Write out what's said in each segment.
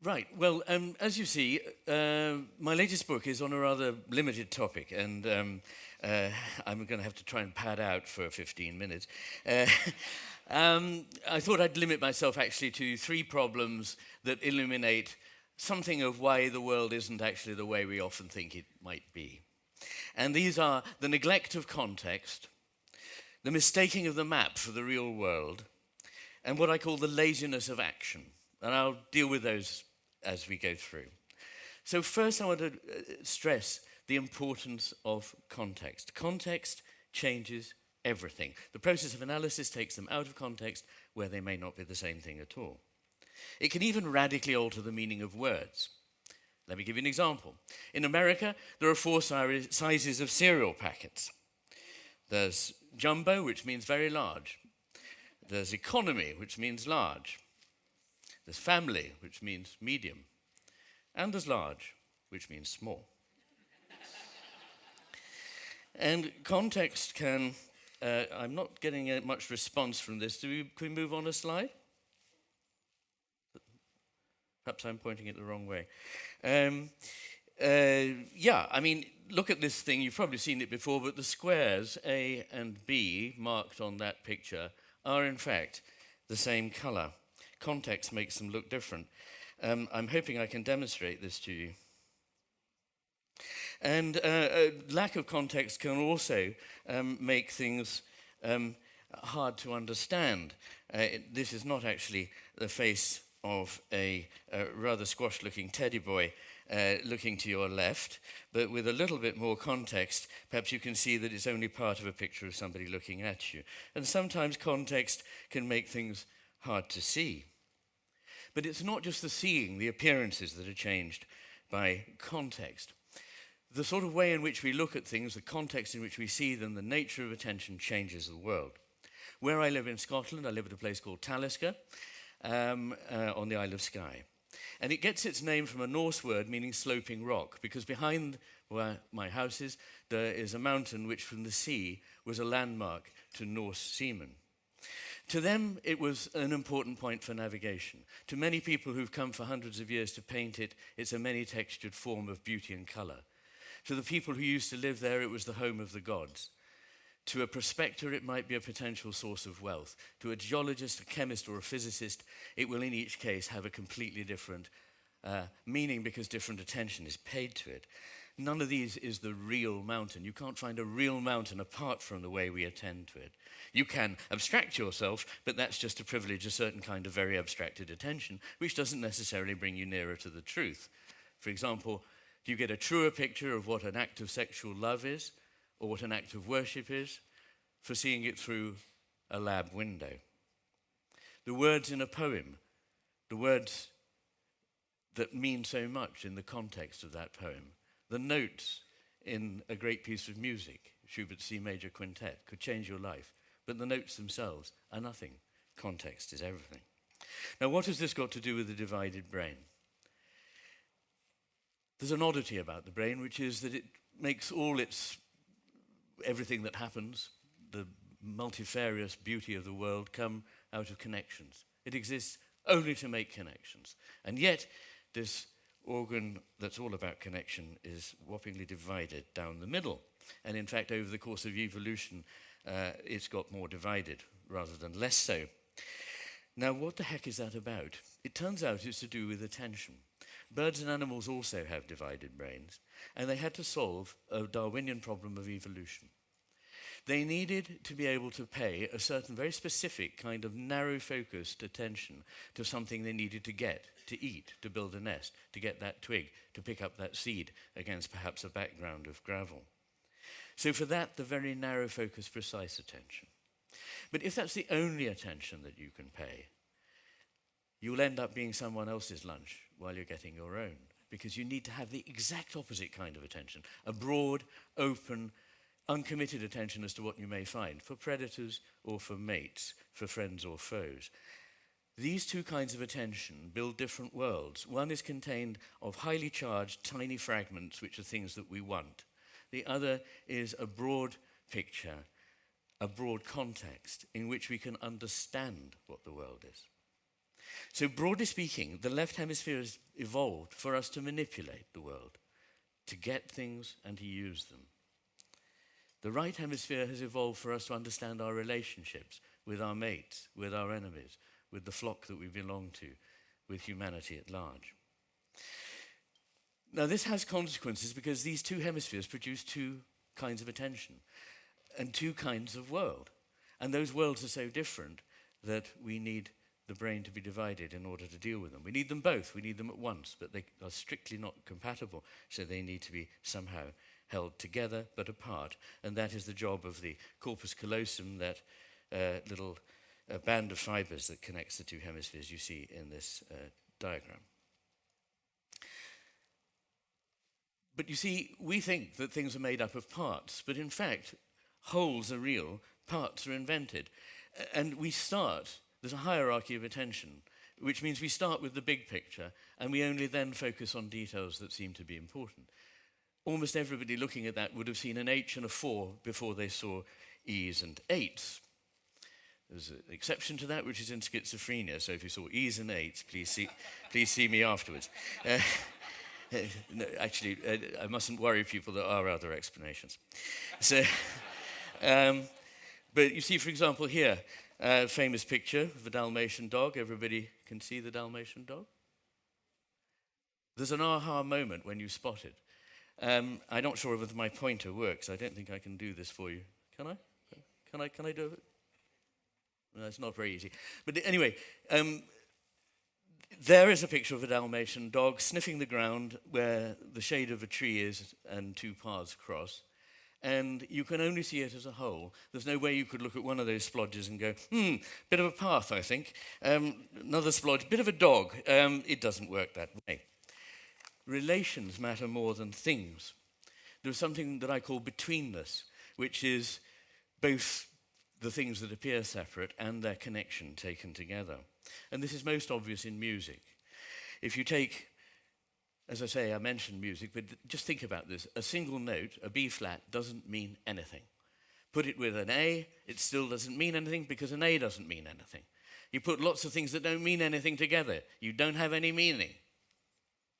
Right, well, as you see, my latest book is on a rather limited topic, and I'm going to have to try and pad out for 15 minutes. I thought I'd limit myself actually to 3 problems that illuminate something of why the world isn't actually the way we often think it might be. And these are the neglect of context, the mistaking of the map for the real world, and what I call the laziness of action. And I'll deal with those as we go through. So first I want to stress the importance of context. Context changes everything. The process of analysis takes them out of context where they may not be the same thing at all. It can even radically alter the meaning of words. Let me give you an example. In America, there are 4 sizes of cereal packets. There's jumbo, which means very large. There's economy, which means large. There's family, which means medium. And there's large, which means small. And context can, I'm not getting much response from this. Can we move on a slide? Perhaps I'm pointing it the wrong way. Yeah, I mean, look at this thing. You've probably seen it before, but the squares A and B marked on that picture are in fact the same color. Context makes them look different. I'm hoping I can demonstrate this to you. And lack of context can also make things hard to understand. This is not actually the face of a rather squashed-looking teddy boy looking to your left, but with a little bit more context, perhaps you can see that it's only part of a picture of somebody looking at you. And sometimes context can make things hard to see. But it's not just the seeing, the appearances that are changed by context. The sort of way in which we look at things, the context in which we see them, the nature of attention changes the world. Where I live in Scotland, I live at a place called Talisker on the Isle of Skye. And it gets its name from a Norse word meaning sloping rock, because behind where my house is, there is a mountain which from the sea was a landmark to Norse seamen. To them, it was an important point for navigation. To many people who've come for hundreds of years to paint it, it's a many-textured form of beauty and color. To the people who used to live there, it was the home of the gods. To a prospector, it might be a potential source of wealth. To a geologist, a chemist, or a physicist, it will in each case have a completely different meaning because different attention is paid to it. None of these is the real mountain. You can't find a real mountain apart from the way we attend to it. You can abstract yourself, but that's just to privilege a certain kind of very abstracted attention, which doesn't necessarily bring you nearer to the truth. For example, do you get a truer picture of what an act of sexual love is, or what an act of worship is, for seeing it through a lab window? The words in a poem, the words that mean so much in the context of that poem, the notes in a great piece of music, Schubert's C major quintet, could change your life, but the notes themselves are nothing. Context is everything. Now, what has this got to do with the divided brain? There's an oddity about the brain, which is that it makes everything that happens, the multifarious beauty of the world, come out of connections. It exists only to make connections. And yet, this organ that's all about connection is whoppingly divided down the middle. And in fact, over the course of evolution, it's got more divided rather than less so. Now, what the heck is that about? It turns out it's to do with attention. Birds and animals also have divided brains, and they had to solve a Darwinian problem of evolution. They needed to be able to pay a certain very specific kind of narrow-focused attention to something they needed to get, to eat, to build a nest, to get that twig, to pick up that seed against perhaps a background of gravel. So for that, the very narrow-focused, precise attention. But if that's the only attention that you can pay, you'll end up being someone else's lunch while you're getting your own, because you need to have the exact opposite kind of attention, a broad, open, uncommitted attention as to what you may find, for predators or for mates, for friends or foes. These two kinds of attention build different worlds. One is contained of highly charged, tiny fragments, which are things that we want. The other is a broad picture, a broad context in which we can understand what the world is. So broadly speaking, the left hemisphere has evolved for us to manipulate the world, to get things and to use them. The right hemisphere has evolved for us to understand our relationships with our mates, with our enemies, with the flock that we belong to, with humanity at large. Now this has consequences because these two hemispheres produce two kinds of attention and two kinds of world. And those worlds are so different that we need the brain to be divided in order to deal with them. We need them both, we need them at once, but they are strictly not compatible, so they need to be somehow held together but apart. And that is the job of the corpus callosum, that little band of fibers that connects the two hemispheres you see in this diagram. But you see, we think that things are made up of parts, but in fact, wholes are real, parts are invented. And we start, there's a hierarchy of attention, which means we start with the big picture, and we only then focus on details that seem to be important. Almost everybody looking at that would have seen an H and a 4 before they saw E's and 8s. There's an exception to that, which is in schizophrenia, so if you saw E's and 8s, please see me afterwards. No, actually, I mustn't worry people, there are other explanations. So, but you see, for example, here, a famous picture of a Dalmatian dog. Everybody can see the Dalmatian dog? There's an aha moment when you spot it. I'm not sure whether my pointer works. I don't think I can do this for you. Can I? Can I do it? No, it's not very easy. But anyway, there is a picture of a Dalmatian dog sniffing the ground where the shade of a tree is and two paths cross. And you can only see it as a whole. There's no way you could look at one of those splodges and go, bit of a path, I think. Another splodge, bit of a dog. It doesn't work that way. Relations matter more than things. There's something that I call betweenness, which is both the things that appear separate and their connection taken together. And this is most obvious in music. If you take, as I say, I mentioned music, but just think about this. A single note, a B flat, doesn't mean anything. Put it with an A, it still doesn't mean anything because an A doesn't mean anything. You put lots of things that don't mean anything together, you don't have any meaning.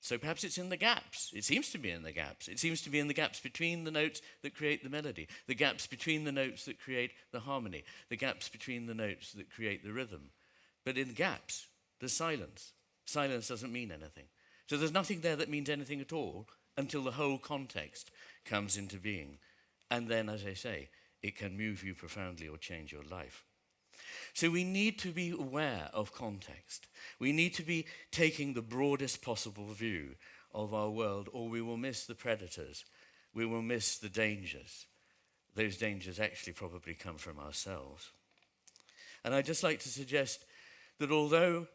So perhaps it's in the gaps. It seems to be in the gaps. It seems to be in the gaps between the notes that create the melody, the gaps between the notes that create the harmony, the gaps between the notes that create the rhythm. But in gaps, there's silence. Silence doesn't mean anything. So there's nothing there that means anything at all until the whole context comes into being. And then, as I say, it can move you profoundly or change your life. So we need to be aware of context. We need to be taking the broadest possible view of our world, or we will miss the predators. We will miss the dangers. Those dangers actually probably come from ourselves. And I'd just like to suggest that although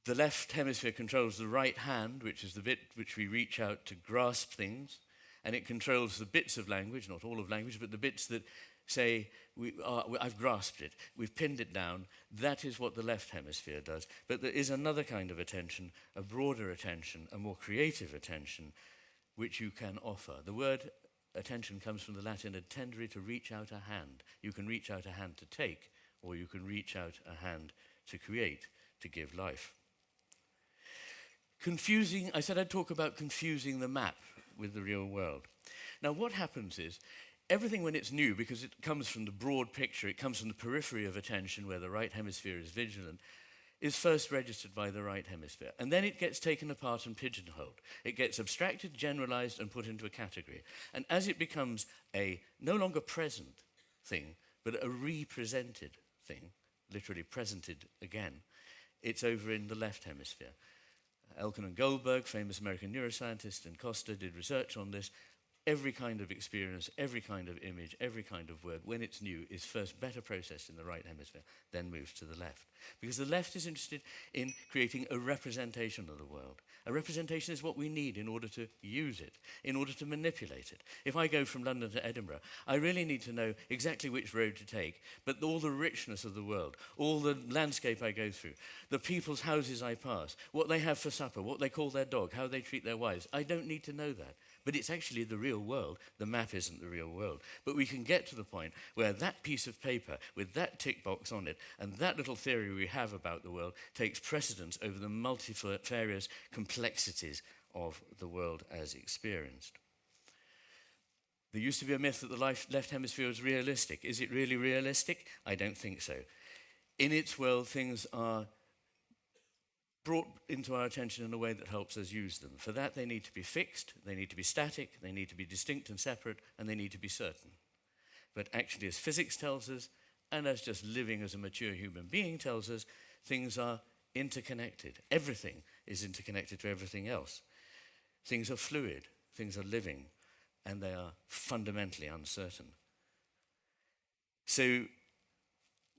the left hemisphere controls the right hand, which is the bit which we reach out to grasp things, and it controls the bits of language, not all of language, but the bits that say, I've grasped it, we've pinned it down. That is what the left hemisphere does. But there is another kind of attention, a broader attention, a more creative attention, which you can offer. The word attention comes from the Latin attendere, to reach out a hand. You can reach out a hand to take, or you can reach out a hand to create, to give life. Confusing, I said I'd talk about confusing the map with the real world. Now what happens is, everything when it's new, because it comes from the broad picture, it comes from the periphery of attention where the right hemisphere is vigilant, is first registered by the right hemisphere. And then it gets taken apart and pigeonholed. It gets abstracted, generalized, and put into a category. And as it becomes a no longer present thing, but a represented thing, literally presented again, it's over in the left hemisphere. Elkin and Goldberg, famous American neuroscientist, and Costa did research on this. Every kind of experience, every kind of image, every kind of word, when it's new, is first better processed in the right hemisphere, then moves to the left. Because the left is interested in creating a representation of the world. A representation is what we need in order to use it, in order to manipulate it. If I go from London to Edinburgh, I really need to know exactly which road to take, but all the richness of the world, all the landscape I go through, the people's houses I pass, what they have for supper, what they call their dog, how they treat their wives, I don't need to know that. but it's actually the real world. The map isn't the real world. But we can get to the point where that piece of paper with that tick box on it and that little theory we have about the world takes precedence over the multifarious complexities of the world as experienced. There used to be a myth that the left hemisphere was realistic. Is it really realistic? I don't think so. In its world, things are brought into our attention in a way that helps us use them. For that, they need to be fixed, they need to be static, they need to be distinct and separate, and they need to be certain. But actually, as physics tells us, and as just living as a mature human being tells us, things are interconnected. Everything is interconnected to everything else. Things are fluid, things are living, and they are fundamentally uncertain. So,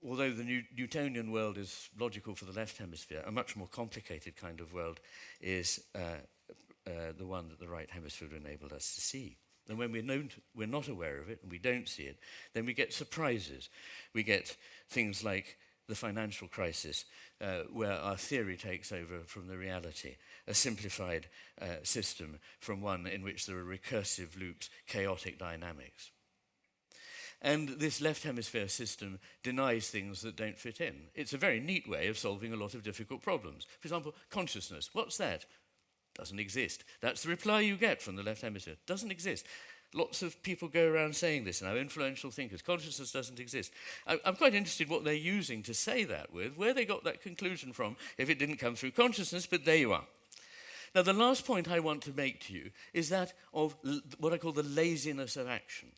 although the Newtonian world is logical for the left hemisphere, a much more complicated kind of world is the one that the right hemisphere enabled us to see. And when we're not aware of it and we don't see it, then we get surprises. We get things like the financial crisis, where our theory takes over from the reality, a simplified system from one in which there are recursive loops, chaotic dynamics. And this left hemisphere system denies things that don't fit in. It's a very neat way of solving a lot of difficult problems. For example, consciousness. What's that? Doesn't exist. That's the reply you get from the left hemisphere. Doesn't exist. Lots of people go around saying this now, influential thinkers. Consciousness doesn't exist. I'm quite interested what they're using to say that with, where they got that conclusion from, if it didn't come through consciousness, but there you are. Now, the last point I want to make to you is that of what I call the laziness of action.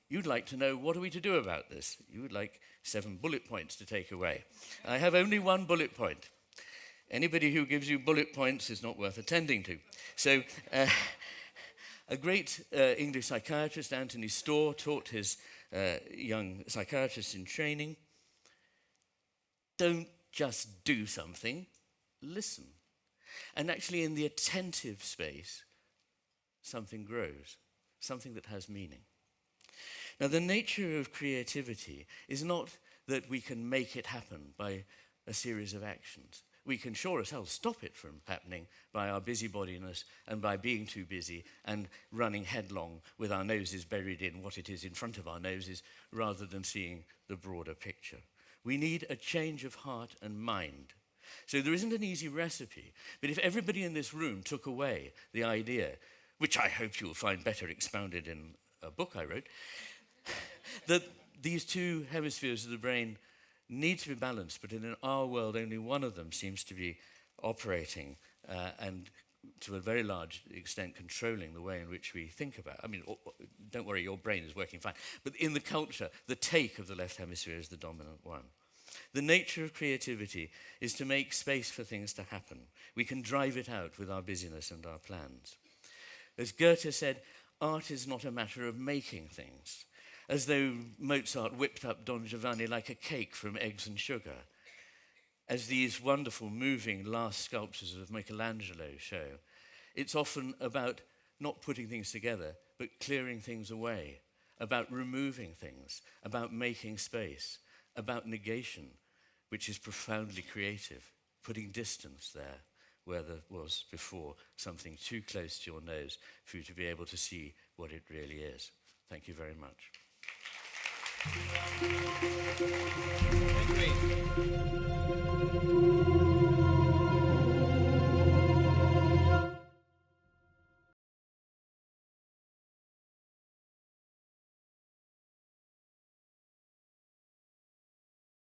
You'd like to know, what are we to do about this? You would like 7 bullet points to take away. I have only 1 bullet point. Anybody who gives you bullet points is not worth attending to. So, a great English psychiatrist, Anthony Storr, taught his young psychiatrists in training, don't just do something, listen. And actually in the attentive space, something grows, something that has meaning. Now, the nature of creativity is not that we can make it happen by a series of actions. We can sure as hell stop it from happening by our busybodiness and by being too busy and running headlong with our noses buried in what it is in front of our noses rather than seeing the broader picture. We need a change of heart and mind. So there isn't an easy recipe, but if everybody in this room took away the idea, which I hope you'll find better expounded in a book I wrote, that these 2 hemispheres of the brain need to be balanced, but in our world only one of them seems to be operating and to a very large extent controlling the way in which we think about. I mean, don't worry, your brain is working fine. But in the culture, the take of the left hemisphere is the dominant one. The nature of creativity is to make space for things to happen. We can drive it out with our busyness and our plans. As Goethe said, art is not a matter of making things, as though Mozart whipped up Don Giovanni like a cake from eggs and sugar. As these wonderful, moving last sculptures of Michelangelo show, it's often about not putting things together, but clearing things away, about removing things, about making space, about negation, which is profoundly creative, putting distance there where there was before something too close to your nose for you to be able to see what it really is. Thank you very much. Thank you.